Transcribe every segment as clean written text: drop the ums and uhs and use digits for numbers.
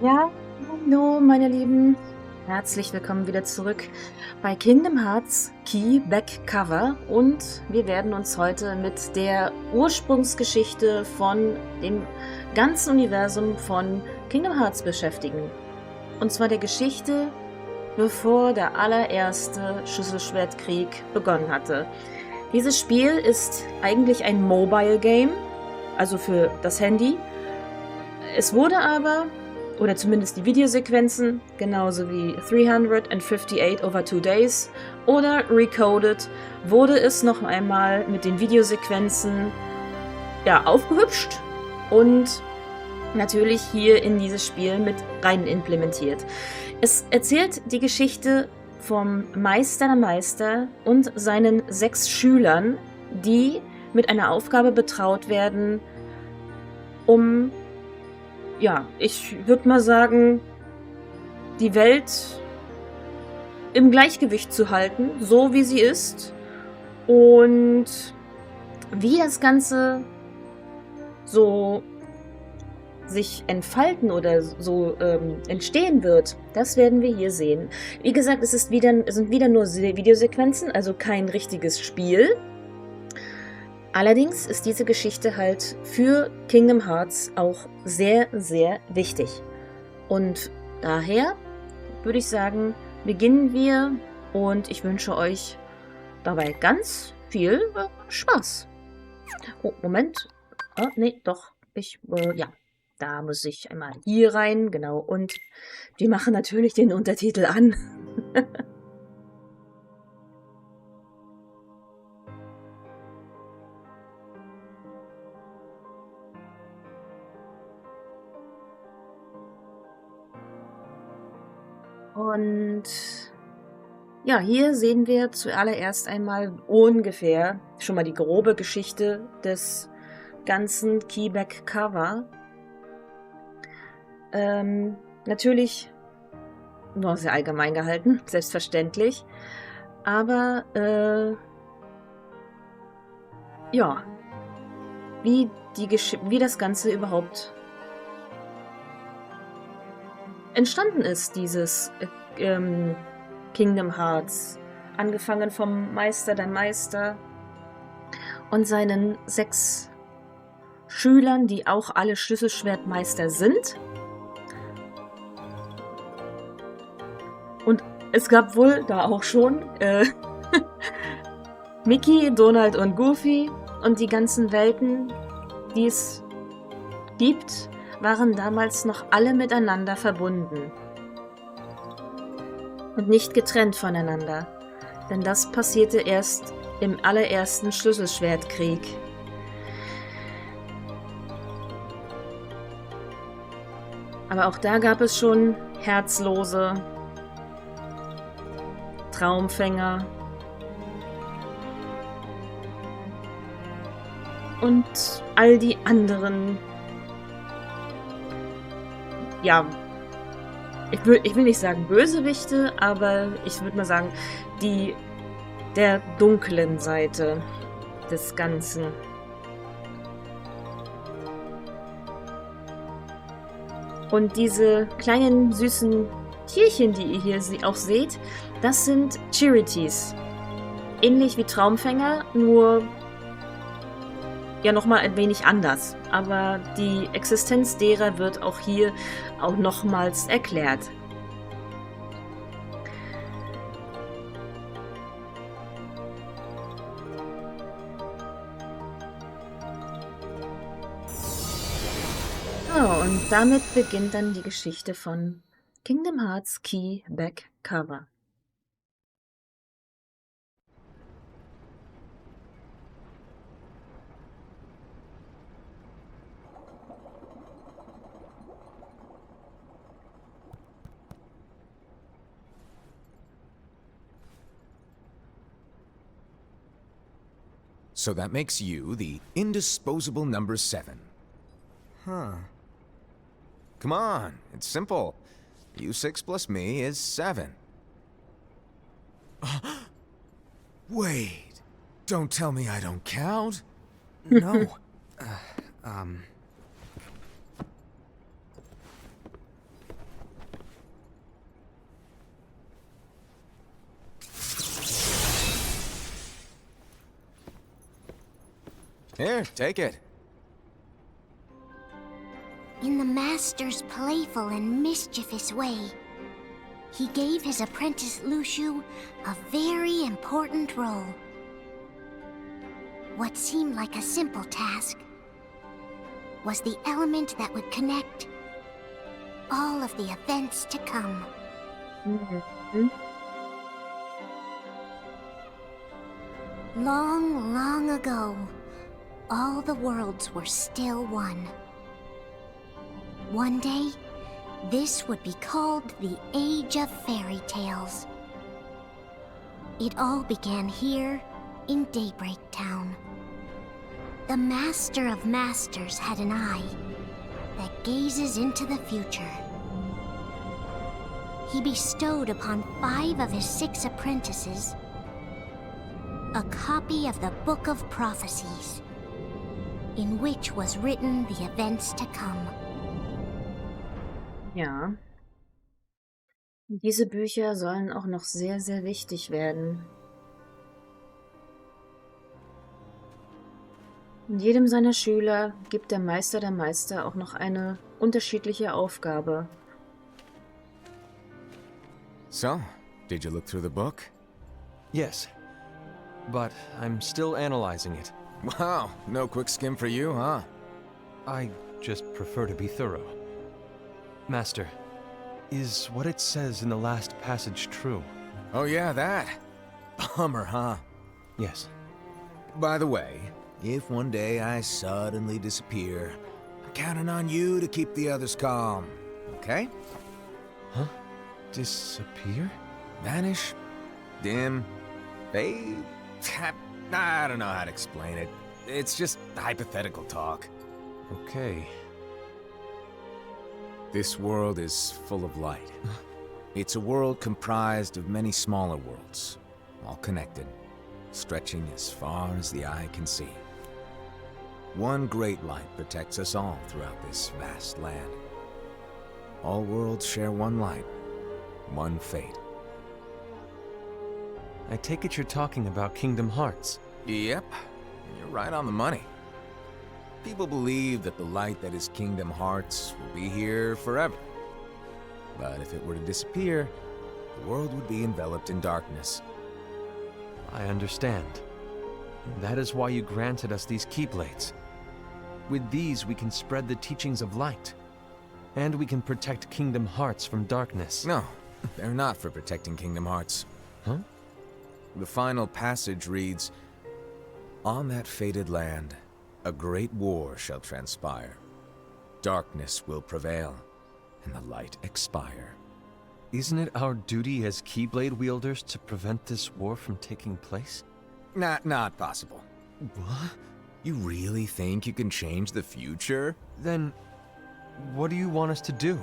Ja, hallo meine Lieben. Herzlich willkommen wieder zurück bei Kingdom Hearts Key Back Cover und wir werden uns heute mit der Ursprungsgeschichte von dem ganzen Universum von Kingdom Hearts beschäftigen. Und zwar der Geschichte, bevor der allererste Schlüsselschwertkrieg begonnen hatte. Dieses Spiel ist eigentlich ein Mobile Game, also für das Handy. Es wurde aber, oder zumindest die Videosequenzen, genauso wie 358 over 2 Days oder Recoded, wurde es noch einmal mit den Videosequenzen aufgehübscht und natürlich hier in dieses Spiel mit rein implementiert. Es erzählt die Geschichte vom Meister der Meister und seinen 6 Schülern, die mit einer Aufgabe betraut werden, um, ich würde mal sagen, die Welt im Gleichgewicht zu halten, so wie sie ist. Und wie das Ganze so sich entfalten oder so entstehen wird, das werden wir hier sehen. Wie gesagt, es sind wieder nur Videosequenzen, also kein richtiges Spiel. Allerdings ist diese Geschichte halt für Kingdom Hearts auch sehr, sehr wichtig. Und daher würde ich sagen, beginnen wir und ich wünsche euch dabei ganz viel Spaß. Oh, Moment. Ah, nee, doch. Da muss ich einmal hier rein, genau. Und wir machen natürlich den Untertitel an. Und ja, hier sehen wir zuallererst einmal ungefähr schon mal die grobe Geschichte des ganzen Keyback Cover. Natürlich nur sehr allgemein gehalten, selbstverständlich. Aber, wie das Ganze überhaupt entstanden ist, dieses Kingdom Hearts. Angefangen vom Meister der Meister und seinen 6 Schülern, die auch alle Schlüsselschwertmeister sind. Und es gab wohl da auch schon Mickey, Donald und Goofy und die ganzen Welten, die es gibt, waren damals noch alle miteinander verbunden. Und nicht getrennt voneinander. Denn das passierte erst im allerersten Schlüsselschwertkrieg. Aber auch da gab es schon Herzlose, Traumfänger und all die anderen, ich will nicht sagen Bösewichte, aber ich würde mal sagen, der dunklen Seite des Ganzen. Und diese kleinen süßen Tierchen, die ihr hier auch seht, das sind Charities. Ähnlich wie Traumfänger, nur nochmal ein wenig anders. Aber die Existenz derer wird auch hier auch nochmals erklärt. So, und damit beginnt dann die Geschichte von Kingdom Hearts Key Back Cover. So that makes you the indisposable number 7. Huh. Come on, it's simple. U6 plus me is 7. Wait, don't tell me I don't count. No. Here, take it. In the Master's playful and mischievous way, he gave his apprentice Luciu a very important role. What seemed like a simple task was the element that would connect all of the events to come. Long, long ago, all the worlds were still one. One day, this would be called the Age of Fairy Tales. It all began here in Daybreak Town. The Master of Masters had an eye that gazes into the future. He bestowed upon 5 of his 6 apprentices a copy of the Book of Prophecies, in which was written the events to come. Ja. Diese Bücher sollen auch noch sehr, sehr wichtig werden. Und jedem seiner Schüler gibt der Meister auch noch eine unterschiedliche Aufgabe. So, did you look through the book? Yes, but I'm still analyzing it. Wow, no quick skim for you, huh? I just prefer to be thorough. Master, is what it says in the last passage true? Oh yeah, that. Bummer, huh? Yes. By the way, if one day I suddenly disappear, I'm counting on you to keep the others calm, okay? Huh? Disappear? Vanish? Dim? Fade? I don't know how to explain it. It's just hypothetical talk. Okay. This world is full of light. It's a world comprised of many smaller worlds, all connected, stretching as far as the eye can see. One great light protects us all throughout this vast land. All worlds share one light, one fate. I take it you're talking about Kingdom Hearts. Yep, you're right on the money. People believe that the light that is Kingdom Hearts will be here forever. But if it were to disappear, the world would be enveloped in darkness. I understand. That is why you granted us these Keyblades. With these, we can spread the teachings of light. And we can protect Kingdom Hearts from darkness. No, they're not for protecting Kingdom Hearts. Huh? The final passage reads, "On that fated land, a great war shall transpire. Darkness will prevail, and the light expire." Isn't it our duty as Keyblade wielders to prevent this war from taking place? Not possible. What? You really think you can change the future? Then, what do you want us to do?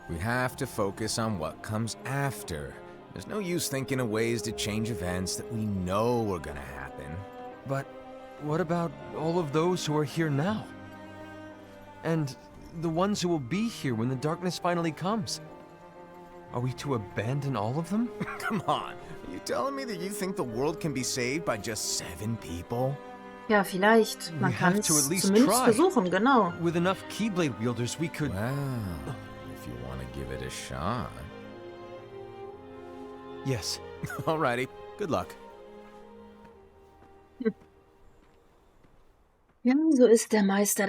We have to focus on what comes after. There's no use thinking of ways to change events that we know are gonna happen. But what about all of those who are here now? And the ones who will be here when the darkness finally comes? Are we to abandon all of them? Come on, are you telling me that you think the world can be saved by just 7 people? Ja, vielleicht. Man We kann have es to at least zumindest try. versuchen, genau. With enough Keyblade wielders, we could... Well, if you want to give it a shot. Yes. Alrighty, good luck. Ja, so ist der Meister.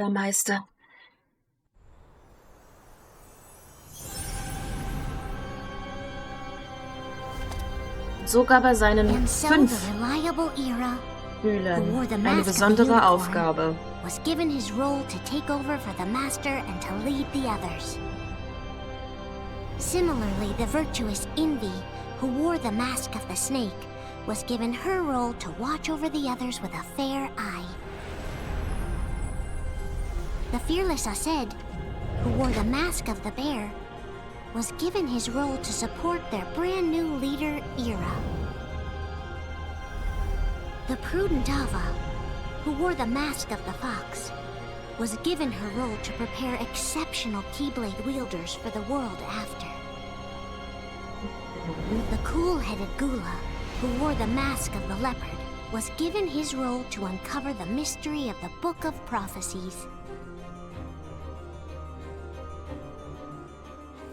Sogar bei seinen And so 5 the reliable Era Schülern eine besondere Aufgabe. was given his role to take over for the Master and to lead the others. Similarly, the virtuous Envy, who wore the mask of the snake, was given her role to watch over the others with a fair eye. The fearless Aced, who wore the mask of the bear, was given his role to support their brand new leader, Era. The prudent Ava, who wore the mask of the fox, was given her role to prepare exceptional Keyblade wielders for the world after. The cool-headed Gula, who wore the mask of the leopard, was given his role to uncover the mystery of the Book of Prophecies.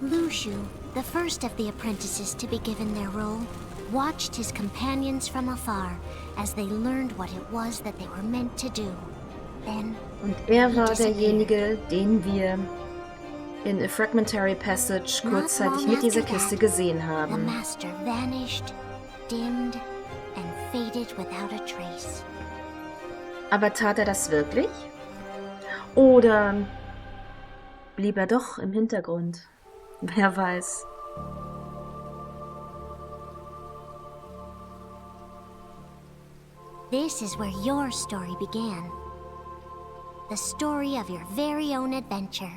Lushu, the first of the apprentices to be given their role, watched his companions from afar as they learned what it was that they were meant to do. Then Und er war derjenige, den wir in A Fragmentary Passage kurzzeitig mit dieser Kiste gesehen the haben. master vanished, dimmed, and faded without a trace. Aber tat er das wirklich? Oder blieb er doch im Hintergrund? Wer weiß. This is where your story began. The story of your very own adventure.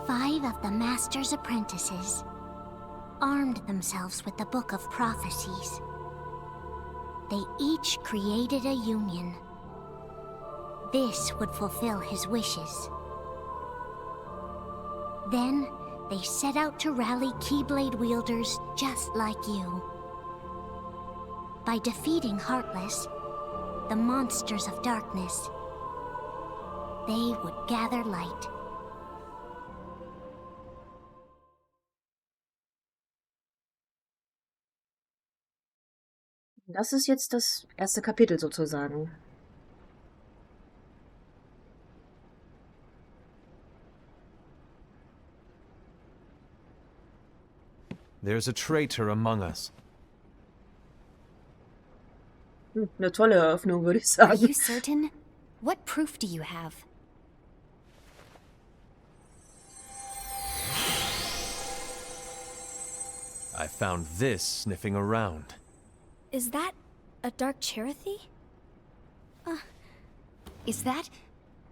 5 of the Master's apprentices armed themselves with the Book of Prophecies. They each created a union. This would fulfill his wishes. Then, they set out to rally Keyblade wielders just like you. By defeating Heartless, the monsters of darkness, they would gather light. Das ist jetzt das erste Kapitel sozusagen. There's a traitor among us. Eine tolle Eröffnung, würde ich Are sagen. you certain? What proof do you have? I found this sniffing around. Is that a dark Cherothy? Is that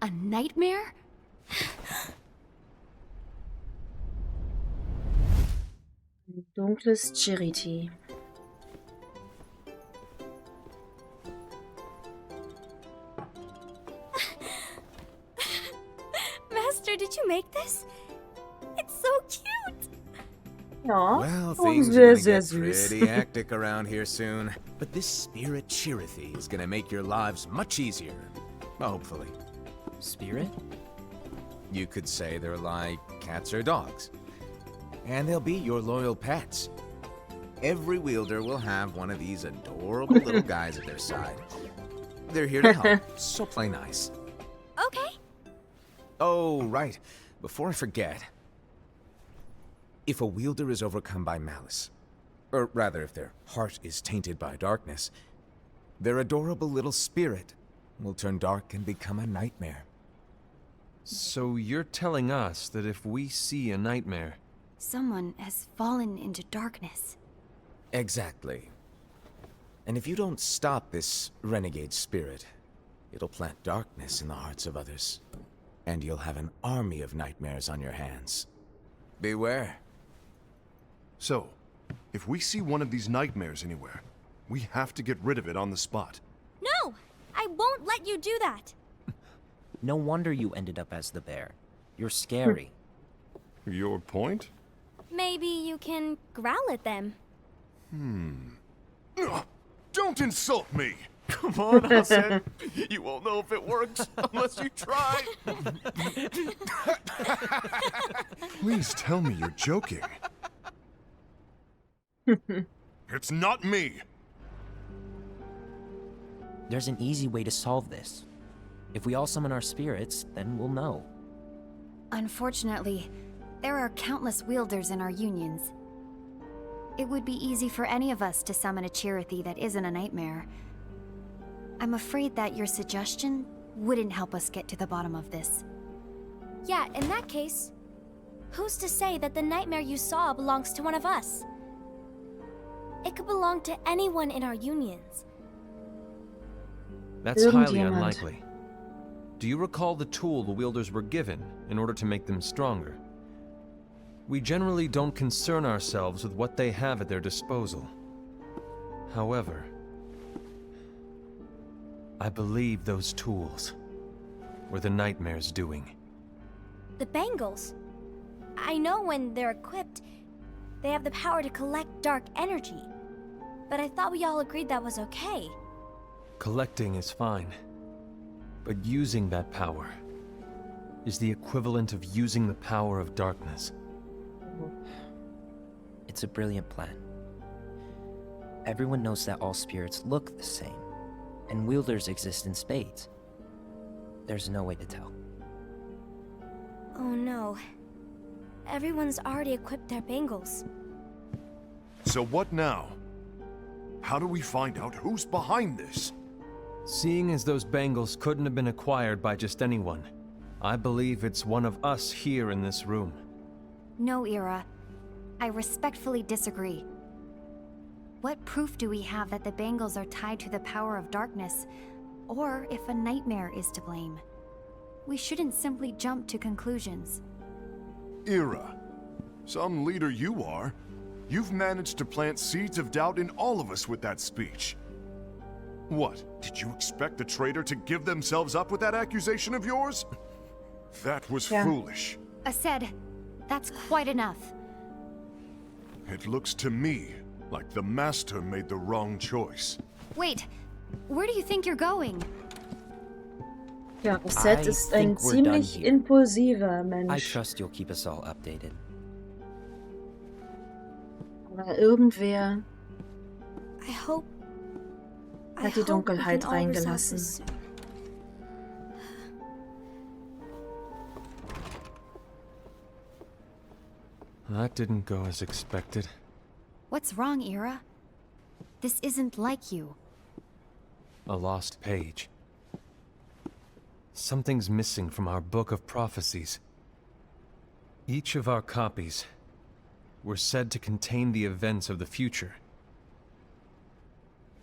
a nightmare? Dunkles Charity. Master, did you make this? It's so cute! Ja, Well, oh, things sehr, are sehr gonna get süß. pretty hectic around here soon. But this spirit Chirithy is gonna make your lives much easier. Hopefully. Spirit? You could say they're like cats or dogs. And they'll be your loyal pets. Every wielder will have one of these adorable little guys at their side. They're here to help, so play nice. Okay. Oh, right. Before I forget. If a wielder is overcome by malice, or rather if their heart is tainted by darkness, their adorable little spirit will turn dark and become a nightmare. So you're telling us that if we see a nightmare, Someone has fallen into darkness. Exactly. And if you don't stop this renegade spirit, it'll plant darkness in the hearts of others. And you'll have an army of nightmares on your hands. Beware. So, if we see one of these nightmares anywhere, we have to get rid of it on the spot. No! I won't let you do that! No wonder you ended up as the bear. You're scary. Your point? Maybe you can growl at them. Ugh, don't insult me! Come on, Hassan. You won't know if it works unless you try. Please tell me you're joking. It's not me! There's an easy way to solve this. If we all summon our spirits, then we'll know. Unfortunately, there are countless wielders in our unions. It would be easy for any of us to summon a Cherothy that isn't a nightmare. I'm afraid that your suggestion wouldn't help us get to the bottom of this. Yeah, in that case, who's to say that the nightmare you saw belongs to one of us? It could belong to anyone in our unions. that's highly Irgendjemand. unlikely. Do you recall the tool the wielders were given in order to make them stronger? We generally don't concern ourselves with what they have at their disposal. However, I believe those tools were the nightmare's doing. The bangles. I know when they're equipped, they have the power to collect dark energy. but I thought we all agreed that was okay. Collecting is fine, but using that power is the equivalent of using the power of darkness. It's a brilliant plan. Everyone knows that all spirits look the same, and wielders exist in spades. There's no way to tell. Oh no. Everyone's already equipped their bangles. So what now? How do we find out who's behind this? Seeing as those bangles couldn't have been acquired by just anyone, I believe it's one of us here in this room. No, Ira. I respectfully disagree. What proof do we have that the bangles are tied to the power of darkness, or if a nightmare is to blame? We shouldn't simply jump to conclusions. Ira, some leader you are. You've managed to plant seeds of doubt in all of us with that speech. What, did you expect the traitor to give themselves up with that accusation of yours? That was foolish. Aced, that's quite enough. It looks to me like the Master made the wrong choice. Wait, where do you think you're going? Ja, Aced ist ein ziemlich impulsiver I Mensch. trust you'll keep us all updated. Aber irgendwer I hope hat die Dunkelheit reingelassen. That didn't go as expected. What's wrong, Ira? This isn't like you. A lost page. Something's missing from our book of prophecies. Each of our copies were said to contain the events of the future.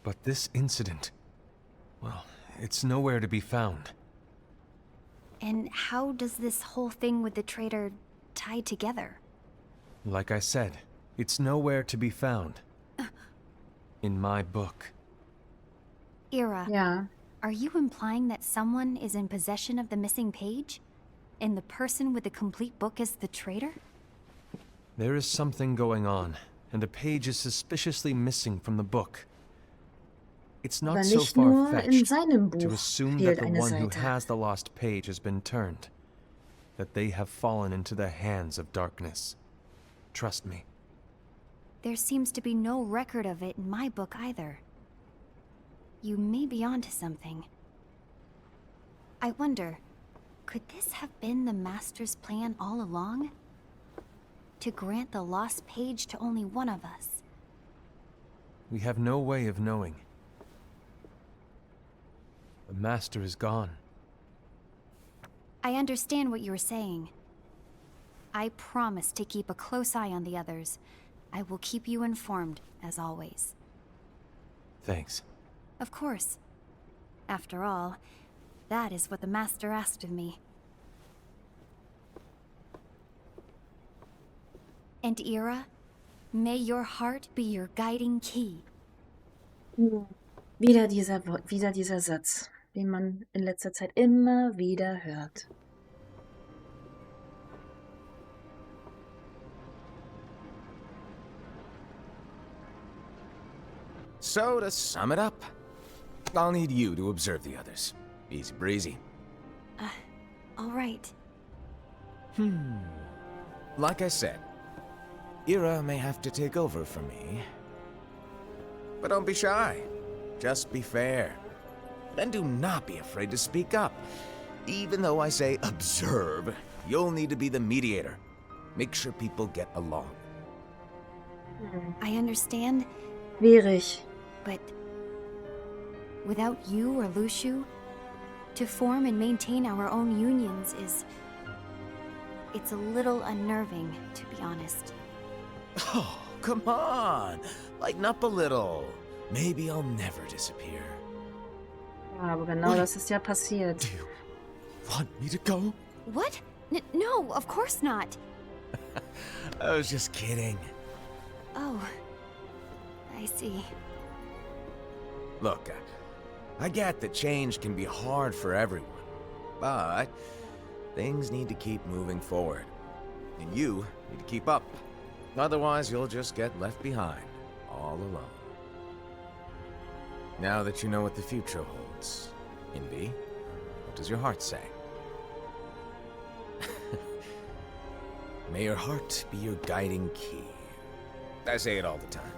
But this incident, well, it's nowhere to be found. And how does this whole thing with the traitor tie together? Like I said, it's nowhere to be found. In my book. Ira, Ja. are you implying that someone is in possession of the missing page? And the person with the complete book is the traitor? There is something going on, and a page is suspiciously missing from the book. It's Aber not so nicht nur in far-fetched seinem to Buch assume that fehlt the eine one who Seite. has the lost page has been turned. That they have fallen into the hands of darkness. Trust me. There seems to be no record of it in my book either. You may be onto something. I wonder, could this have been the Master's plan all along? To grant the lost page to only one of us? We have no way of knowing. The Master is gone. I understand what you're saying. I promise to keep a close eye on the others. I will keep you informed, as always. Thanks. Of course. After all, that is what the Master asked of me. And Ira, may your heart be your guiding key. Wieder dieser Satz, den man in letzter Zeit immer wieder hört. So, to sum it up, I'll need you to observe the others. Easy breezy. All right. Like I said, Ira may have to take over for me. But don't be shy. Just be fair. And do not be afraid to speak up. Even though I say observe, you'll need to be the mediator. Make sure people get along. I understand, Schwierig. but without you or Luciu, to form and maintain our own unions is... it's a little unnerving, to be honest. Oh, come on. Lighten up a little. Maybe I'll never disappear. Ja, aber genau das ist ja passiert. Do you want me to go? What? No, of course not. I was just kidding. Oh, I see. Look, I get that change can be hard for everyone, but things need to keep moving forward. And you need to keep up. Otherwise, you'll just get left behind, all alone. Now that you know what the future holds, Envy, what does your heart say? May your heart be your guiding key. I say it all the time.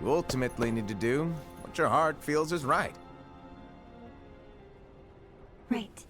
You ultimately need to do what your heart feels is right. Right.